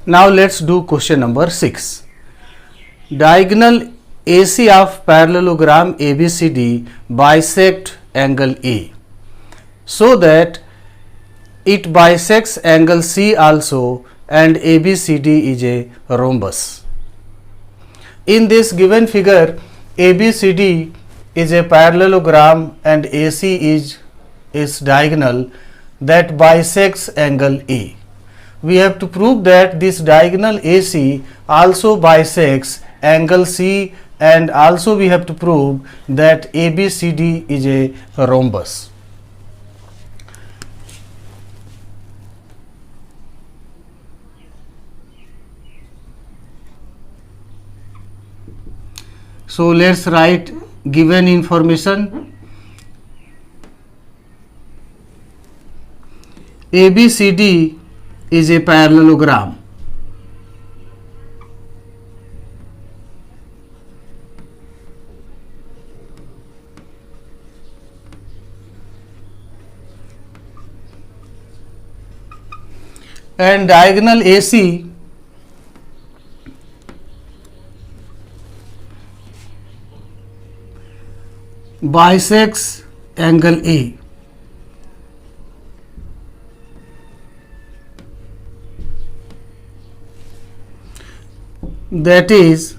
Now let's do question number 6. Diagonal AC of parallelogram ABCD bisect angle A so that it bisects angle C also, and ABCD is a rhombus. In this given figure, ABCD is a parallelogram and AC is its diagonal that bisects angle A. We have to prove that this diagonal AC also bisects angle C, and also we have to prove that ABCD is a rhombus. So let's write given information. ABCD is a parallelogram. And diagonal AC bisects angle A. That is,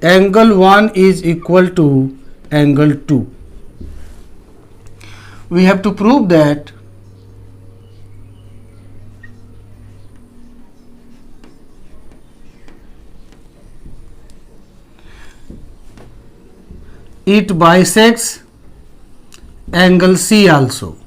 angle 1 is equal to angle 2. We have to prove that it bisects angle C also.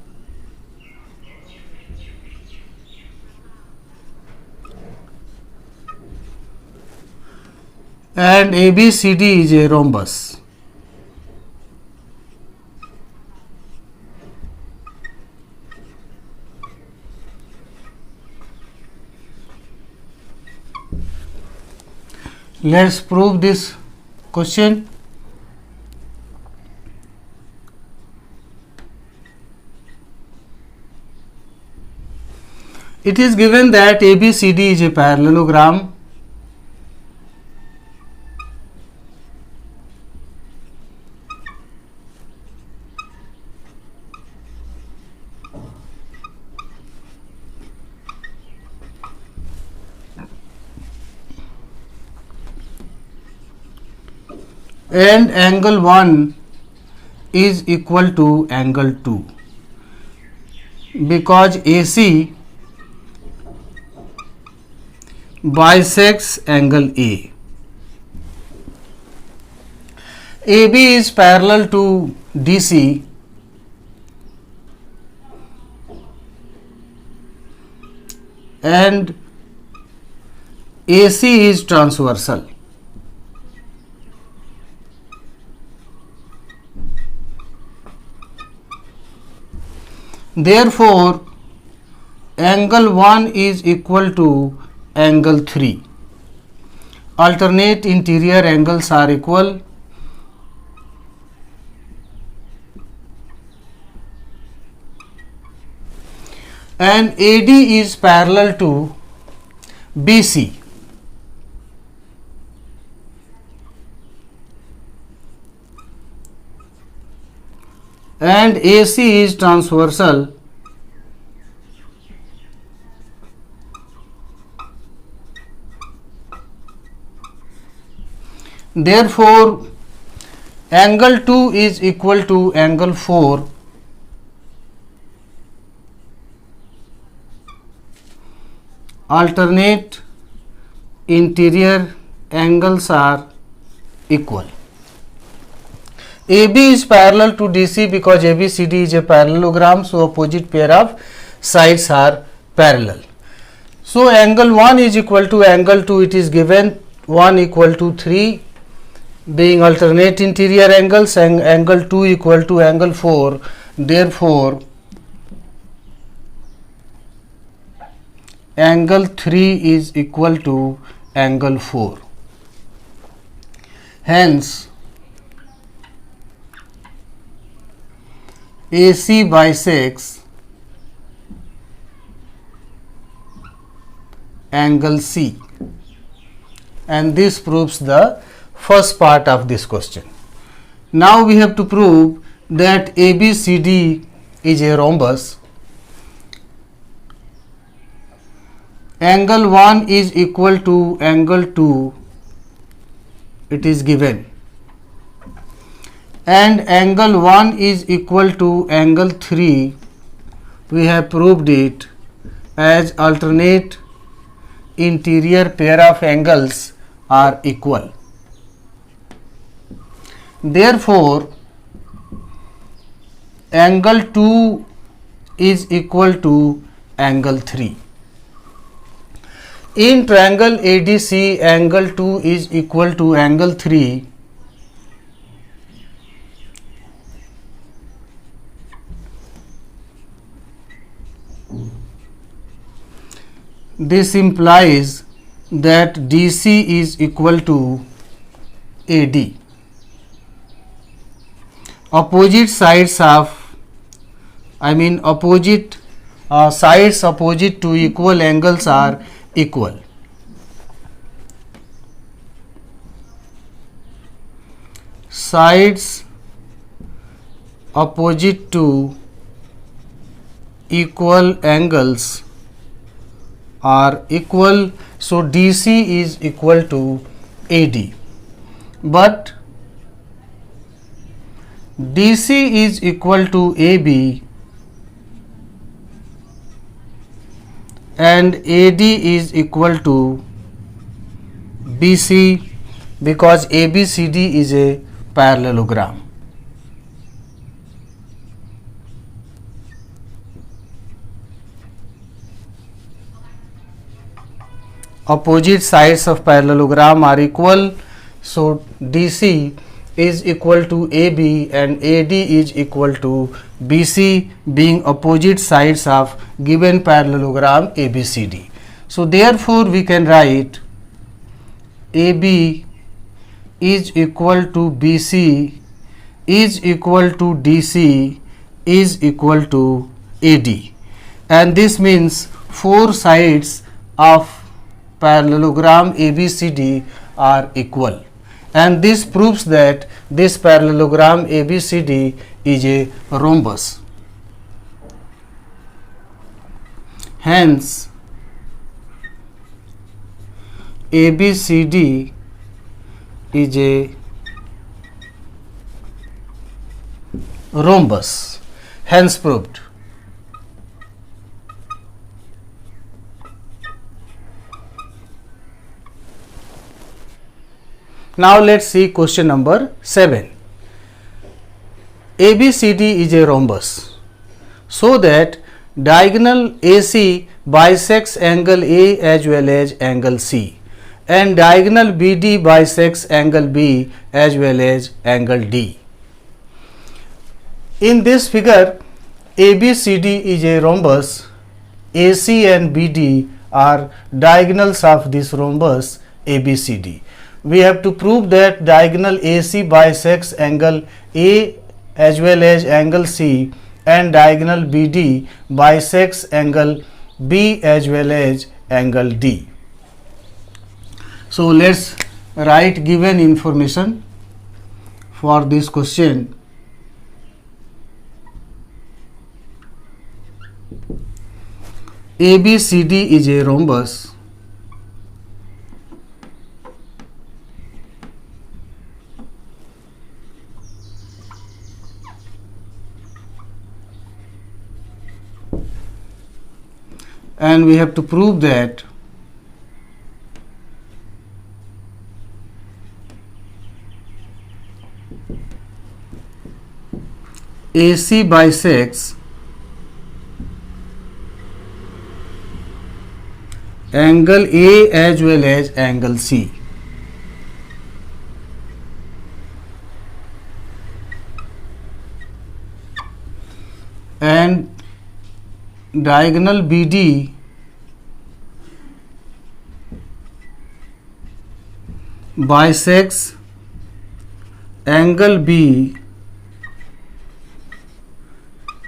And ABCD is a rhombus. Let's prove this question. It is given that ABCD is a parallelogram and angle 1 is equal to angle 2 because AC bisects angle A. AB is parallel to DC and AC is transversal. Therefore, angle 1 is equal to angle 3. Alternate interior angles are equal. And AD is parallel to BC. And AC is transversal. Therefore, angle 2 is equal to angle 4. Alternate interior angles are equal. AB is parallel to DC because ABCD is a parallelogram, so opposite pair of sides are parallel. So angle 1 is equal to angle 2, it is given 1 equal to 3 being alternate interior angles, and angle 2 equal to angle 4. Therefore, angle 3 is equal to angle 4. Hence, AC bisects angle C, and this proves the first part of this question. Now we have to prove that ABCD is a rhombus. Angle 1 is equal to angle 2, it is given, and angle 1 is equal to angle 3, we have proved it as alternate interior pair of angles are equal. Therefore, angle 2 is equal to angle 3. In triangle ADC, angle 2 is equal to angle 3. This implies that DC is equal to AD. Opposite sides of, sides opposite to equal angles are equal. Sides opposite to equal angles are equal, so DC is equal to AD. But DC is equal to AB and AD is equal to BC because ABCD is a parallelogram. Opposite sides of parallelogram are equal, so DC is equal to AB and AD is equal to BC, being opposite sides of given parallelogram ABCD. So therefore we can write AB is equal to BC is equal to DC is equal to AD, and this means four sides of parallelogram ABCD are equal, and this proves that this parallelogram ABCD is a rhombus. Hence, ABCD is a rhombus, hence proved. Now let's see question number 7. ABCD is a rhombus, so that diagonal AC bisects angle A as well as angle C, and diagonal BD bisects angle B as well as angle D. In this figure, ABCD is a rhombus. AC and BD are diagonals of this rhombus ABCD. We have to prove that diagonal AC bisects angle A as well as angle C, and diagonal BD bisects angle B as well as angle D. So let's write given information for this question. ABCD is a rhombus and we have to prove that AC bisects angle A as well as angle C. And diagonal BD bisects angle B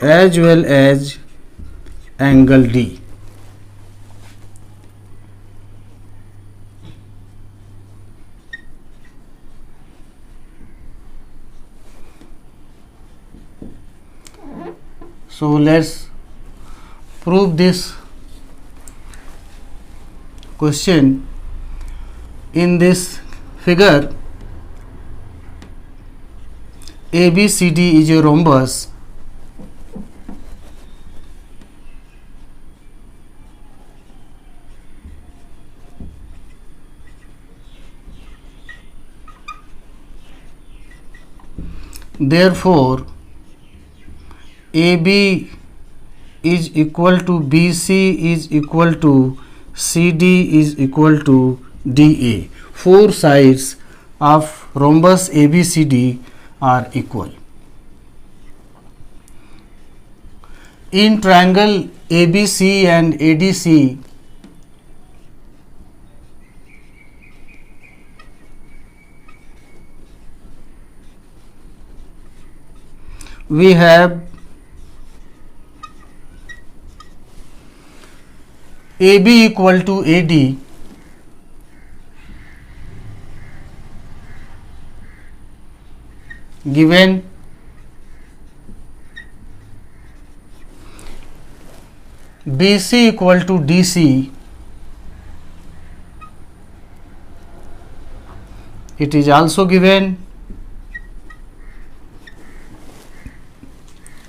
as well as angle D. So let's prove this question. In this figure, ABCD is a rhombus. Therefore, AB is equal to BC is equal to CD is equal to DA. Four sides of rhombus ABCD are equal. In triangle ABC and ADC, we have AB equal to AD, given BC equal to DC. It is also given,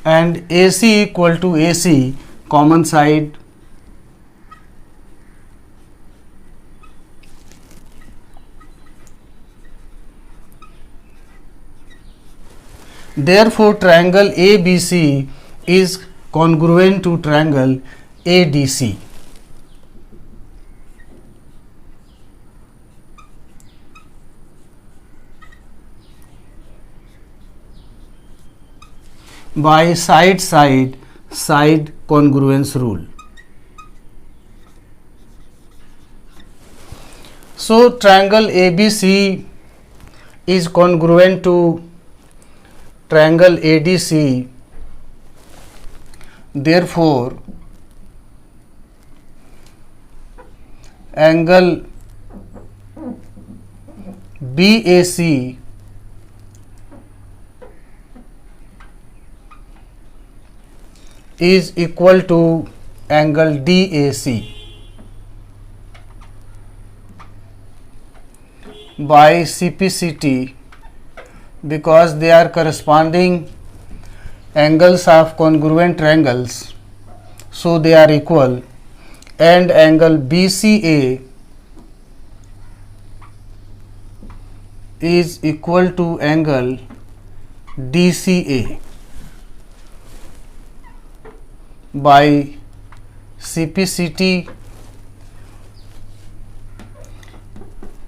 and AC equal to AC, common side. Therefore, triangle ABC is congruent to triangle ADC. By side congruence rule. So triangle ABC is congruent to triangle ADC. Therefore, angle BAC is equal to angle DAC. By CPCT, because they are corresponding angles of congruent triangles, so they are equal, and angle BCA is equal to angle DCA. By CPCT,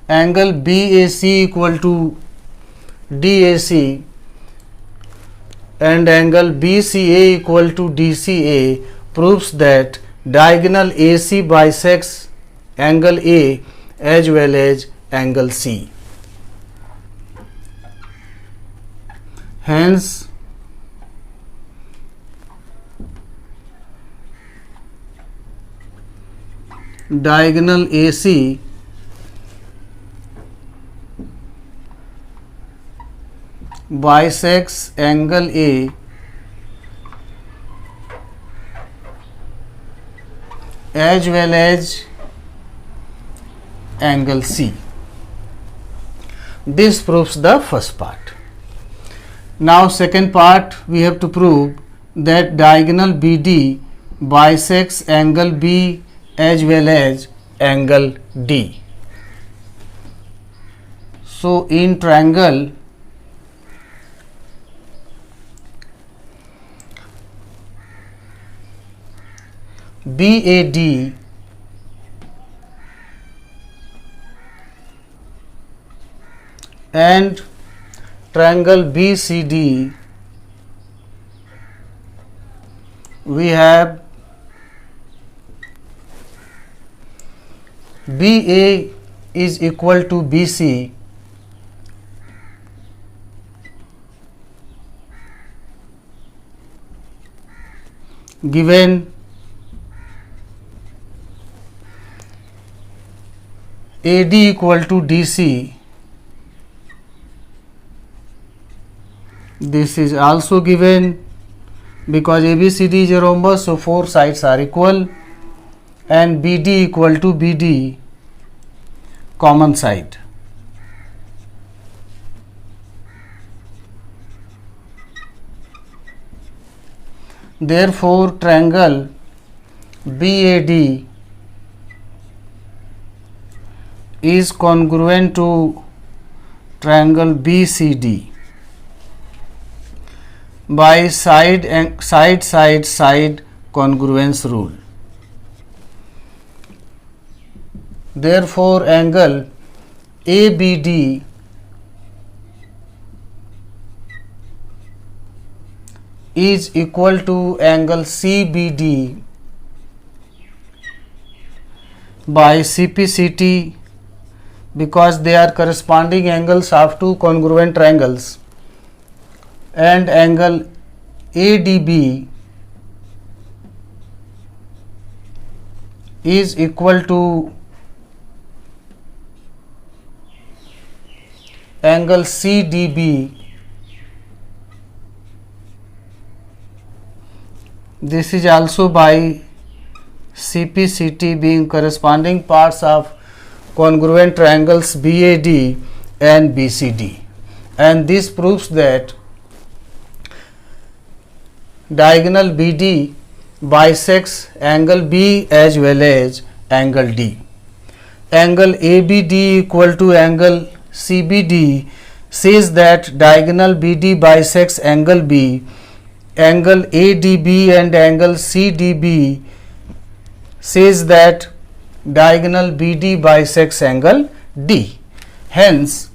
angle BAC equal to DAC and angle BCA equal to DCA proves that diagonal AC bisects angle A as well as angle C. Hence, diagonal AC bisects angle A as well as angle C. This proves the first part. Now second part, we have to prove that diagonal BD bisects angle B as well as angle D. So in triangle BAD and triangle BCD, we have BA is equal to BC given AD equal to DC. This is also given because ABCD is a rhombus, so four sides are equal, and BD equal to BD, common side. Therefore, triangle BAD is congruent to triangle BCD by side congruence rule. Therefore, angle ABD is equal to angle CBD by CPCT, because they are corresponding angles of two congruent triangles, and angle ADB is equal to angle CDB. This is also by CPCT, being corresponding parts of congruent triangles BAD and BCD, and this proves that diagonal BD bisects angle B as well as angle D. Angle ABD equal to angle CBD says that diagonal BD bisects angle B. Angle ADB and angle CDB says that diagonal BD bisects angle D. Hence,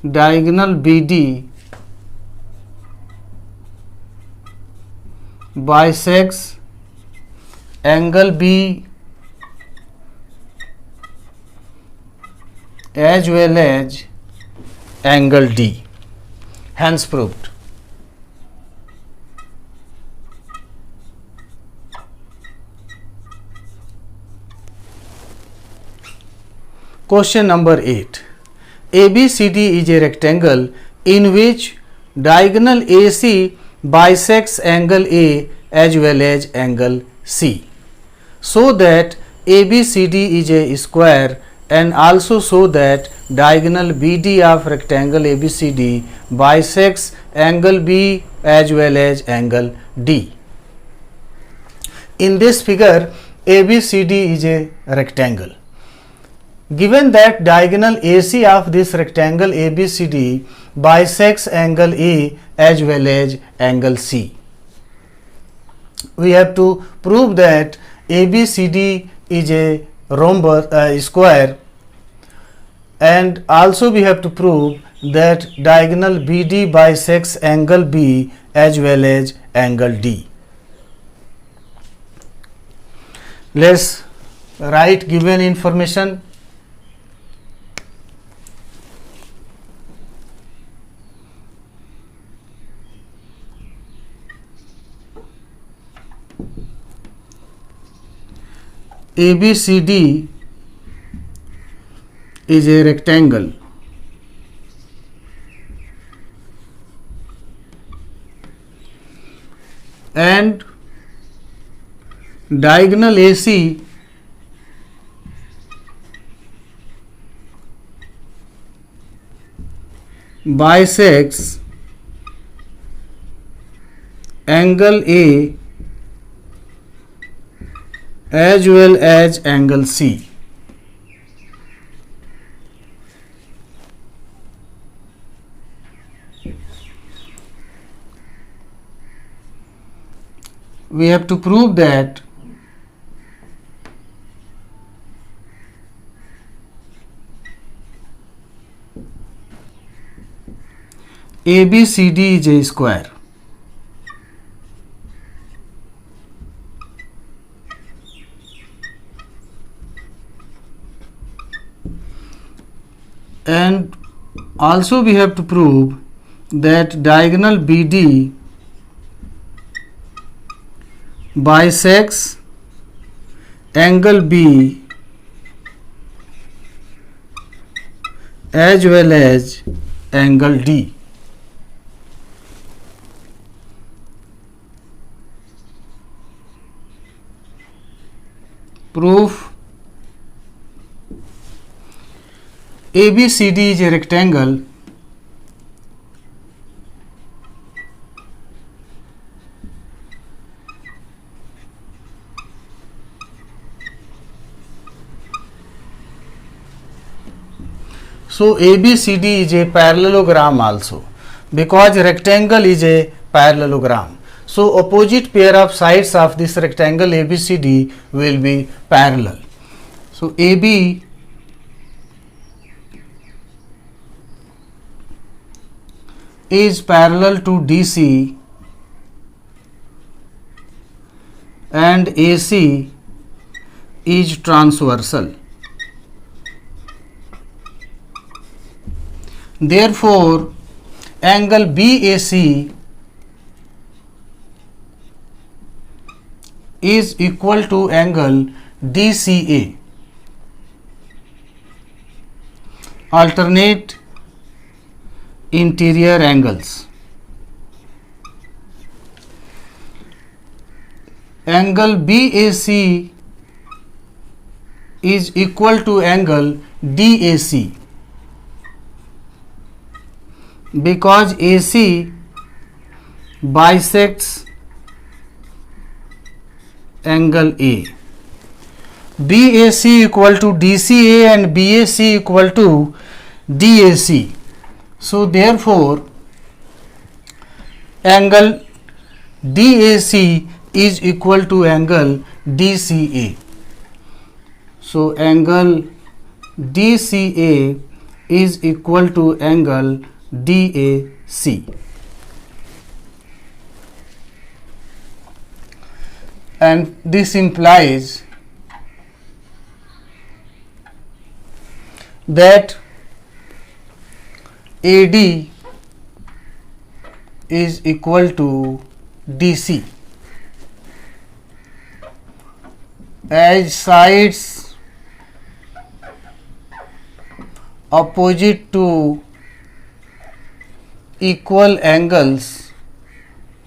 diagonal BD bisects angle B as well as angle D. Hence proved. Question number 8. ABCD is a rectangle in which diagonal AC bisects angle A as well as angle C, so that ABCD is a square, and also so that diagonal BD of rectangle ABCD bisects angle B as well as angle D. In this figure, ABCD is a rectangle. Given that diagonal AC of this rectangle ABCD bisects angle A as well as angle C, we have to prove that ABCD is a rhombus, square, and also we have to prove that diagonal BD bisects angle B as well as angle D. Let's write given information. ABCD is a rectangle and diagonal AC bisects angle A as well as angle C. We have to prove that ABCD is a square. And also we have to prove that diagonal BD bisects angle B as well as angle D. Proof: ABCD is a rectangle so ABCD is a parallelogram also, because rectangle is a parallelogram. So opposite pair of sides of this rectangle ABCD will be parallel. So AB is parallel to DC and AC is transversal. Therefore, angle BAC is equal to angle DCA. Alternate interior angles. Angle BAC is equal to angle DAC, because AC bisects angle A. BAC equal to DCA and BAC equal to DAC. So therefore, angle DAC is equal to angle DCA. So angle DCA is equal to angle DAC. And this implies that AD is equal to DC, as sides opposite to equal angles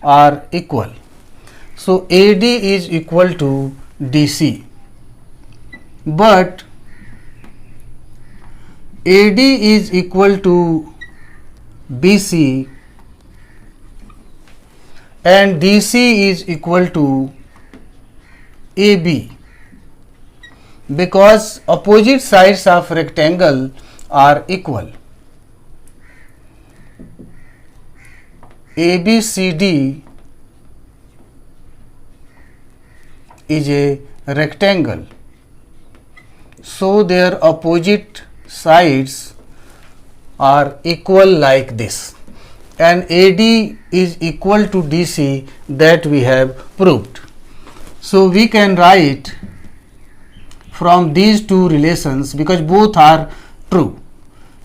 are equal. So AD is equal to DC, but AD is equal to BC and DC is equal to AB, because opposite sides of rectangle are equal. ABCD is a rectangle, so their opposite sides are equal like this, and AD is equal to DC, that we have proved. So we can write from these two relations, because both are true.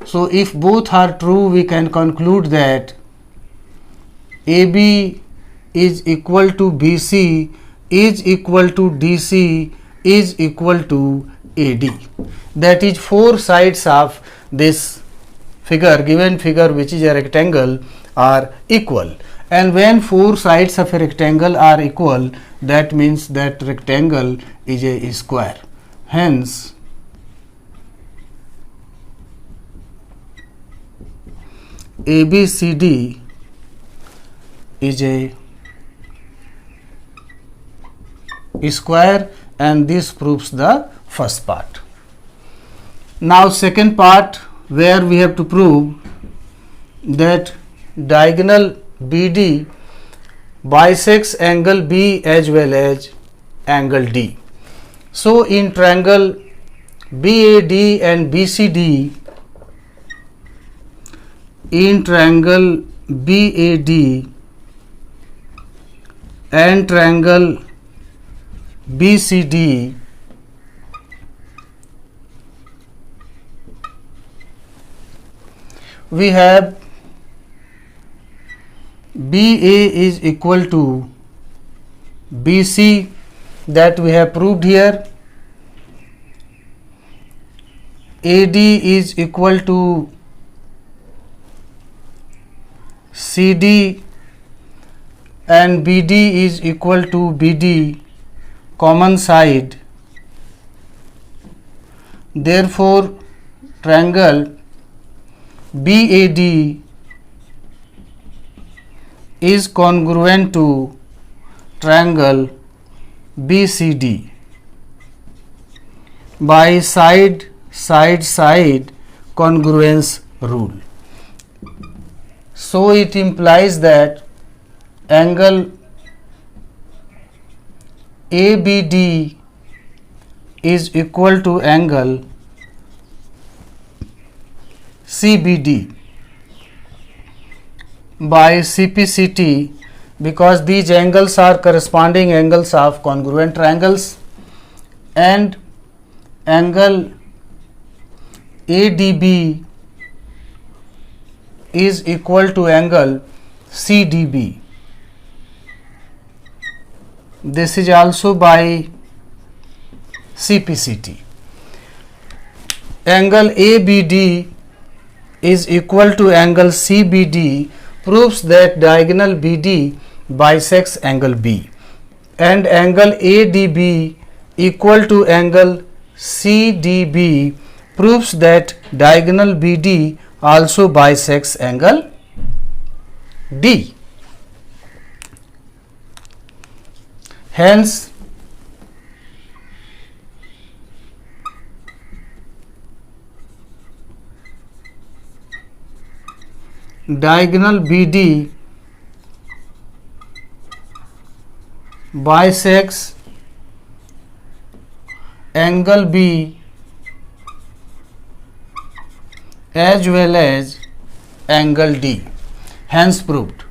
So if both are true, we can conclude that AB is equal to BC is equal to DC is equal to AD. That is, four sides of this figure, given figure, which is a rectangle, are equal. And when four sides of a rectangle are equal, that means that rectangle is a square. Hence, ABCD is a square, and this proves the first part. Now second part, where we have to prove that diagonal BD bisects angle B as well as angle D. So in triangle BAD and BCD, in triangle BAD and triangle BCD, we have BA is equal to BC, that we have proved here, AD is equal to CD and BD is equal to BD common side, therefore triangle BAD is congruent to triangle BCD by side congruence rule. So it implies that angle ABD is equal to angle CBD by CPCT, because these angles are corresponding angles of congruent triangles, and angle ADB is equal to angle CDB. This is also by CPCT. Angle ABD is equal to angle CBD proves that diagonal BD bisects angle B, and angle ADB equal to angle CDB proves that diagonal BD also bisects angle D. Hence, diagonal BD bisects angle B as well as angle D. Hence proved.